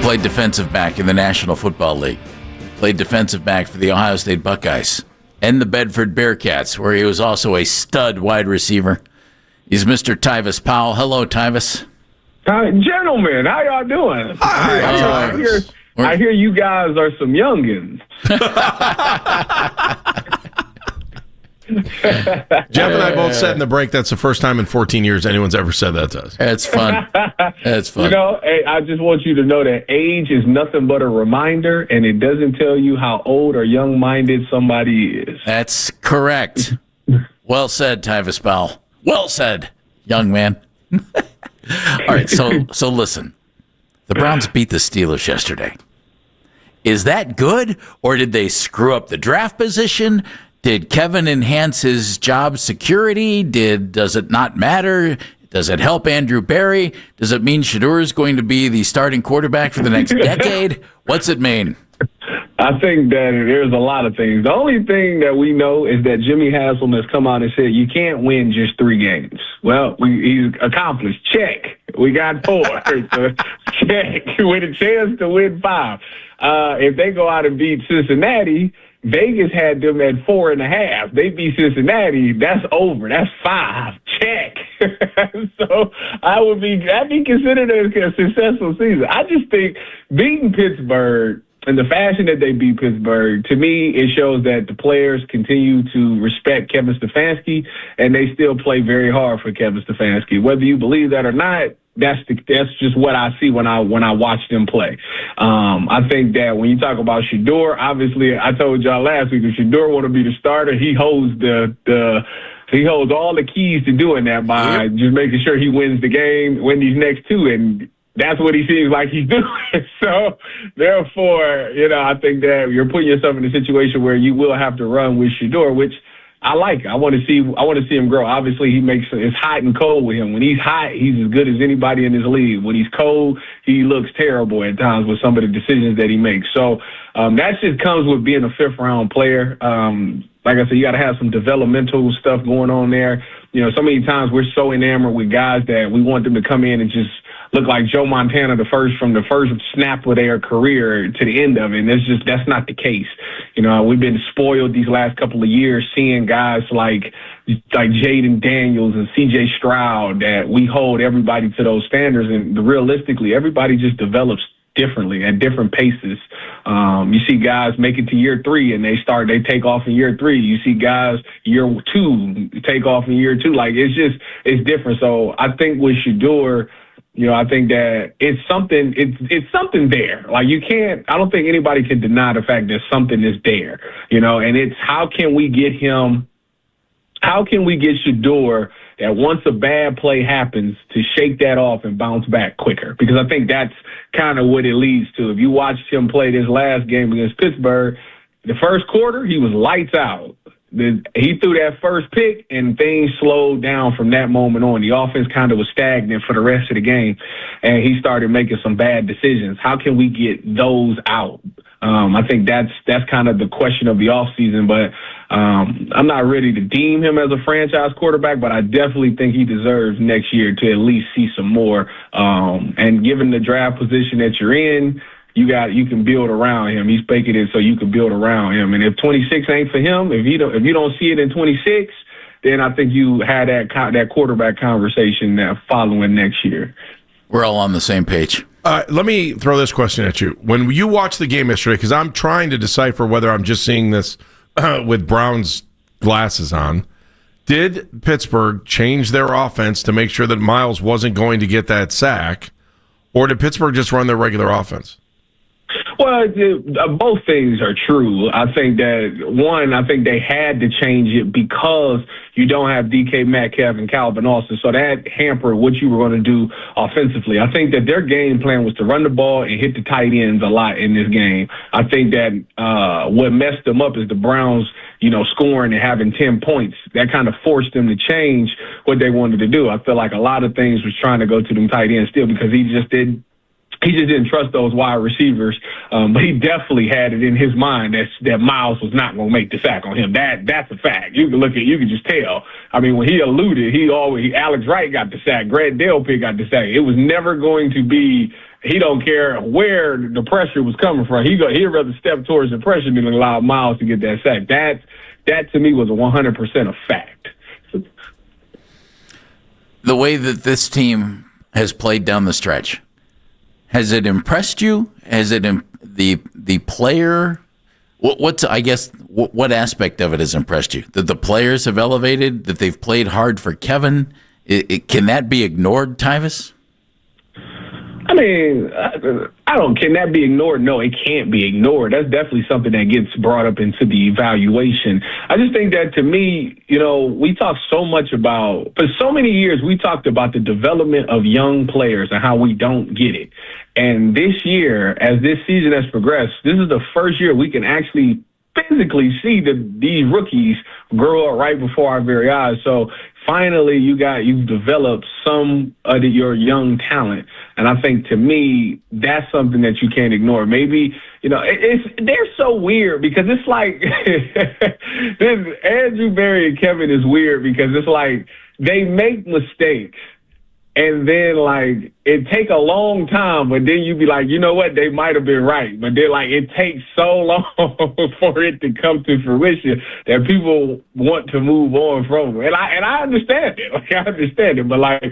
played defensive back in the National Football League. Played defensive back for the Ohio State Buckeyes and the Bedford Bearcats, where he was also a stud wide receiver. He's Mr. Tyvis Powell. Hello, Tyvis. Gentlemen, how y'all doing? Hi. I hear you guys are some youngins. Jeff and I both said in the break that's the first time in 14 years anyone's ever said that to us. That's fun. That's fun. You know, I just want you to know that age is nothing but a reminder, and it doesn't tell you how old or young-minded somebody is. That's correct. Well said, Tyvis Powell. Well said, young man. All right, so listen. The Browns beat the Steelers yesterday. Is that good, or did they screw up the draft position? Did Kevin enhance his job security? Does it not matter? Does it help Andrew Berry? Does it mean Shedeur is going to be the starting quarterback for the next decade? What's it mean? I think that there's a lot of things. The only thing that we know is that Jimmy Haslam has come out and said you can't win just 3 games. Well, he's accomplished. Check. We got 4. So check. With a chance to win 5. If they go out and beat Cincinnati, Vegas had them at 4.5. They beat Cincinnati. That's over. That's 5. Check. So I'd be considered a successful season. I just think beating Pittsburgh in the fashion that they beat Pittsburgh, to me, it shows that the players continue to respect Kevin Stefanski, and they still play very hard for Kevin Stefanski. Whether you believe that or not, that's just what I see when I watch them play. I think that when you talk about Shedeur, obviously I told y'all last week if Shedeur want to be the starter, he holds he holds all the keys to doing that by just making sure he wins the game, win these next 2, and that's what he seems like he's doing. So, therefore, I think that you're putting yourself in a situation where you will have to run with Shedeur, which I like. I want to see him grow. Obviously, it's hot and cold with him. When he's hot, he's as good as anybody in his league. When he's cold, he looks terrible at times with some of the decisions that he makes. So that just comes with being a 5th-round player. Like I said, you got to have some developmental stuff going on there. So many times we're so enamored with guys that we want them to come in and just look like Joe Montana from the first snap of their career to the end of it. And that's not the case. We've been spoiled these last couple of years seeing guys like Jaden Daniels and C.J. Stroud that we hold everybody to those standards. And realistically, everybody just develops differently at different paces. You see guys make it to year 3 and they take off in year 3. You see guys year 2 take off in year 2. Like it's different. So I think with Shedeur, I think that it's something there. Like I don't think anybody can deny the fact that something is there, and it's how can we get Shedeur that once a bad play happens to shake that off and bounce back quicker? Because I think that's kind of what it leads to. If you watched him play this last game against Pittsburgh, the first quarter, he was lights out. He threw that first pick, and things slowed down from that moment on. The offense kind of was stagnant for the rest of the game, and he started making some bad decisions. How can we get those out? I think that's kind of the question of the offseason, but I'm not ready to deem him as a franchise quarterback, but I definitely think he deserves next year to at least see some more. And given the draft position that you're in, you can build around him. He's making it so you can build around him. And if 26 ain't for him, if you don't see it in 26, then I think you had that quarterback conversation following next year. We're all on the same page. Let me throw this question at you. When you watched the game yesterday, because I'm trying to decipher whether I'm just seeing this with Brown's glasses on, did Pittsburgh change their offense to make sure that Miles wasn't going to get that sack, or did Pittsburgh just run their regular offense? Well, both things are true. I think they had to change it because you don't have DK Metcalf and Calvin Austin, so that hampered what you were going to do offensively. I think that their game plan was to run the ball and hit the tight ends a lot in this game. I think that what messed them up is the Browns, scoring and having 10 points. That kind of forced them to change what they wanted to do. I feel like a lot of things was trying to go to them tight ends still because he just didn't trust those wide receivers, but he definitely had it in his mind that Miles was not going to make the sack on him. That's a fact. You can just tell. I mean, when he alluded, Alex Wright got the sack, Grant Delpit got the sack. It was never going to be he don't care where the pressure was coming from. He'd rather step towards the pressure than allow Miles to get that sack. That to me was a 100% a fact. The way that this team has played down the stretch, has it impressed you? Has it the player? What aspect of it has impressed you? That the players have elevated, that they've played hard for Kevin. Can that be ignored, Tyvis? I mean, can that be ignored? No, it can't be ignored. That's definitely something that gets brought up into the evaluation. I just think that, to me, we talk so much about, for so many years, we talked about the development of young players and how we don't get it. And this year, as this season has progressed, this is the first year we can actually physically see these rookies grow up right before our very eyes. So finally, you've developed some of your young talent, and I think, to me, that's something that you can't ignore. Maybe they're so weird because it's like this Andrew, Barry, and Kevin is weird because it's like they make mistakes. And then, like, it take a long time, but then you be like, you know what, they might have been right. But then, like, it takes so long for it to come to fruition that people want to move on from it. And I understand it. Like, I understand it. But, like,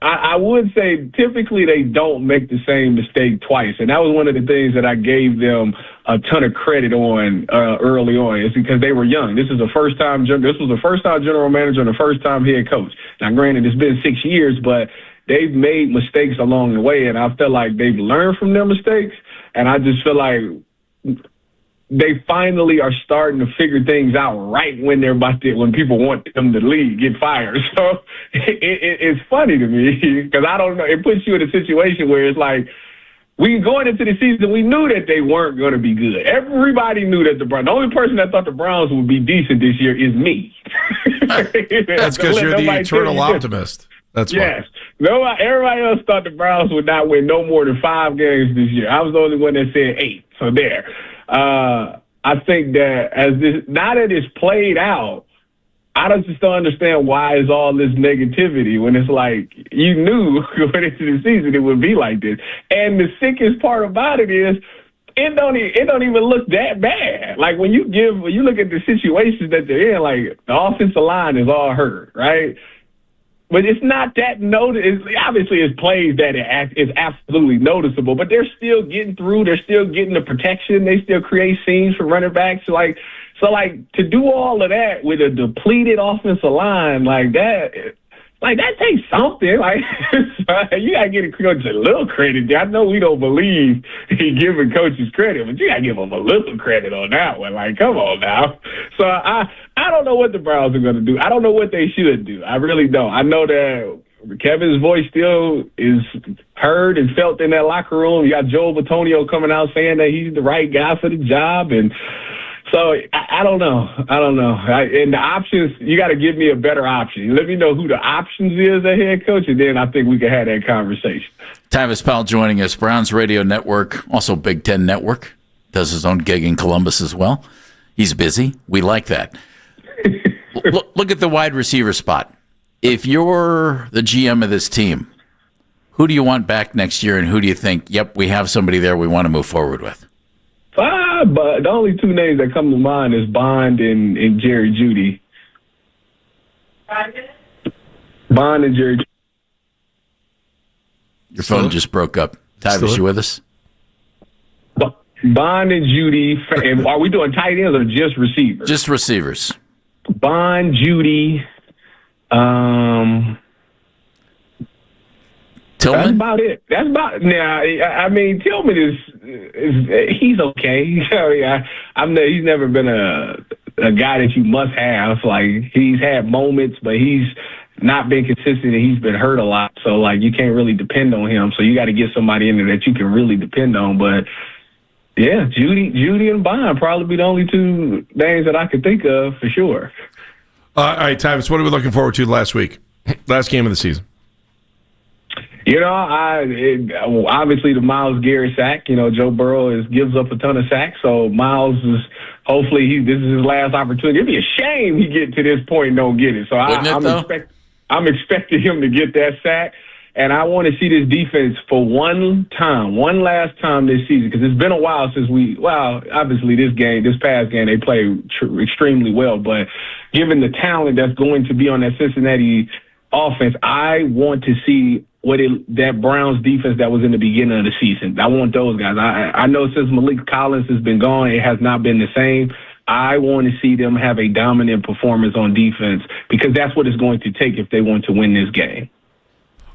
I would say typically they don't make the same mistake twice. And that was one of the things that I gave them a ton of credit on early on. It's because they were young. This was the first time general manager and the first time head coach. Now, granted, it's been 6 years, but they've made mistakes along the way, and I feel like they've learned from their mistakes. And I just feel like they finally are starting to figure things out right when when people want them to leave, get fired. So it's funny to me because I don't know. It puts you in a situation where it's like, going into the season, we knew that they weren't going to be good. Everybody knew that the only person that thought the Browns would be decent this year is me. That's because you're the eternal optimist. That's yes. Everybody else thought the Browns would not win no more than 5 games this year. I was the only one that said 8. So there. I think that now that it's played out, I just don't understand why is all this negativity when it's like you knew going into the season it would be like this. And the sickest part about it is it don't even look that bad. Like when you look at the situations that they're in, like the offensive line is all hurt, right? But it's not that obviously it's plays that is absolutely noticeable, but they're still getting through. They're still getting the protection. They still create scenes for running backs. So to do all of that with a depleted offensive line like that takes something. Like you gotta give the coach a little credit. I know we don't believe in giving coaches credit, but you gotta give them a little credit on that one. Like, come on now. So I don't know what the Browns are gonna do. I don't know what they should do. I really don't. I know that Kevin's voice still is heard and felt in that locker room. You got Joe Batonio coming out saying that he's the right guy for the job, and so I don't know. And the options, you got to give me a better option. Let me know who the options is as head coach, and then I think we can have that conversation. Tyvis Powell joining us, Browns Radio Network, also Big Ten Network, does his own gig in Columbus as well. He's busy. We like that. Look at the wide receiver spot. If you're the GM of this team, who do you want back next year, and who do you think, yep, we have somebody there we want to move forward with? But the only 2 names that come to mind is Bond and Jerry Jeudy. Bond and Jerry. Your phone just broke up. Tyvis, you with us? Bond and Jeudy. And are we doing tight ends or just receivers? Just receivers. Bond, Jeudy. Tillman? That's about it. I mean, Tillman is he's okay. He's never been a guy that you must have. Like, he's had moments, but he's not been consistent and he's been hurt a lot. So, like, you can't really depend on him. So you got to get somebody in there that you can really depend on. But yeah, Jeudy and Bond probably be the only 2 names that I could think of for sure. All right, Tyvis, what are we looking forward to last week? Last game of the season. Obviously the Myles Garrett sack. Joe Burrow gives up a ton of sacks, so Myles is hopefully this is his last opportunity. It'd be a shame he get to this point and don't get it. So I'm expecting him to get that sack. And I want to see this defense for one last time this season, because it's been a while since obviously this past game, they played extremely well. But given the talent that's going to be on that Cincinnati offense, I want to see that Browns defense that was in the beginning of the season. I want those guys. I know since Malik Collins has been gone, it has not been the same. I want to see them have a dominant performance on defense, because that's what it's going to take if they want to win this game.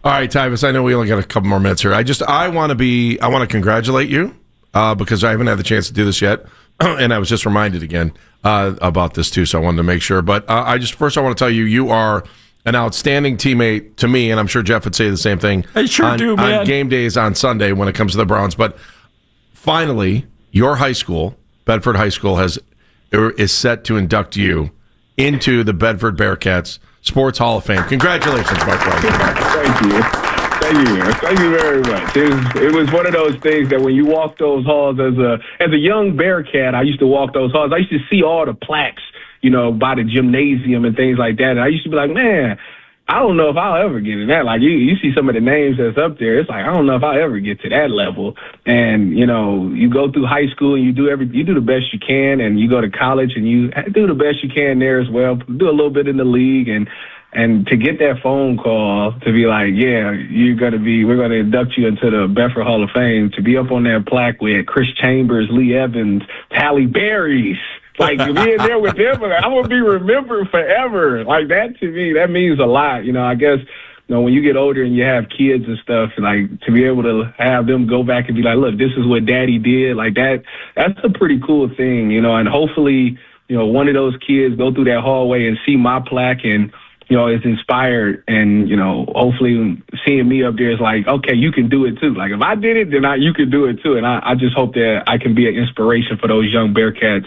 All right, Tyvis, I know we only got a couple more minutes here. I want to congratulate you because I haven't had the chance to do this yet, and I was just reminded again about this too, so I wanted to make sure. But I want to tell you, you are an outstanding teammate to me, and I'm sure Jeff would say the same thing. I sure do, man. On game days on Sunday when it comes to the Browns. But finally, your high school, Bedford High School, is set to induct you into the Bedford Bearcats Sports Hall of Fame. Congratulations, my friend. Thank you very much. It was one of those things that when you walk those halls as a young Bearcat, I used to walk those halls. I used to see all the plaques, by the gymnasium and things like that. And I used to be like, man, I don't know if I'll ever get in that. Like you see some of the names that's up there. It's like, I don't know if I'll ever get to that level. And, you go through high school and you do the best you can, and you go to college and you do the best you can there as well. Do a little bit in the league, and to get that phone call to be like, yeah, we're going to induct you into the Bedford Hall of Fame, to be up on that plaque with Chris Chambers, Lee Evans, Halle Berry's. Like, being there with them, I will be remembered forever. Like, that to me, that means a lot. I guess, when you get older and you have kids and stuff, like, to be able to have them go back and be like, look, this is what Daddy did. Like, that's a pretty cool thing, and hopefully, one of those kids go through that hallway and see my plaque and, is inspired, and, hopefully seeing me up there is like, okay, you can do it too. Like, if I did it, then you can do it too. And I just hope that I can be an inspiration for those young Bearcats,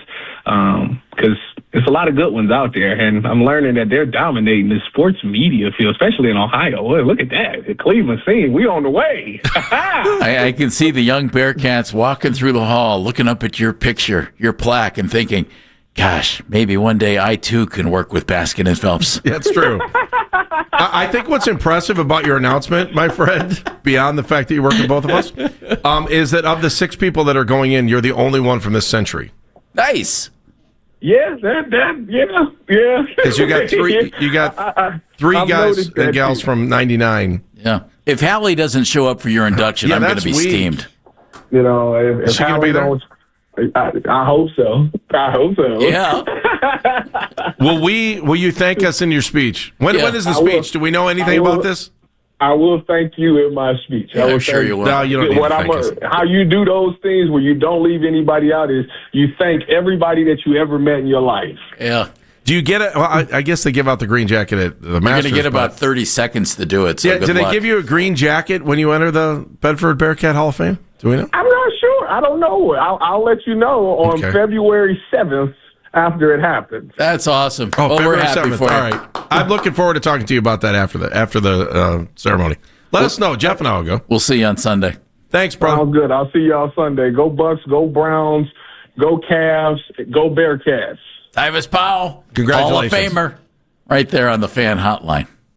because there's a lot of good ones out there, and I'm learning that they're dominating the sports media field, especially in Ohio. Well, look at that. The Cleveland scene, we on the way. I can see the young Bearcats walking through the hall, looking up at your picture, your plaque, and thinking, gosh, maybe one day I too can work with Baskin and Phelps. That's true. I think what's impressive about your announcement, my friend, beyond the fact that you work with both of us, is that of the 6 people that are going in, you're the only one from this century. Nice. Yeah, yeah. Because you got three guys and gals from '99. Yeah. If Hallie doesn't show up for your induction, I'm going to be steamed. If she going to be there? I hope so. Yeah. Will you thank us in your speech? When is the speech? Do we know anything about this? I will thank you in my speech. Yeah, I'm sure you will. No, you don't need to thank us. How you do those things where you don't leave anybody out is you thank everybody that you ever met in your life. Yeah. Do you get it? Well, I guess they give out the green jacket at the Masters. You're going to get about 30 seconds to do it. So yeah. Do they give you a green jacket when you enter the Bedford Bearcat Hall of Fame? Do we know? I'm not sure. I don't know. I'll let you know on February 7th after it happens. That's awesome. Oh, well, we're happy 7th. for you. All right. I'm looking forward to talking to you about that after the ceremony. Let us know. Jeff and I will go. We'll see you on Sunday. Thanks, bro. Sounds good. I'll see y'all Sunday. Go Bucks, go Browns, go Cavs, go Bearcats. Tyvis Powell, congratulations. Hall of Famer, right there on the fan hotline.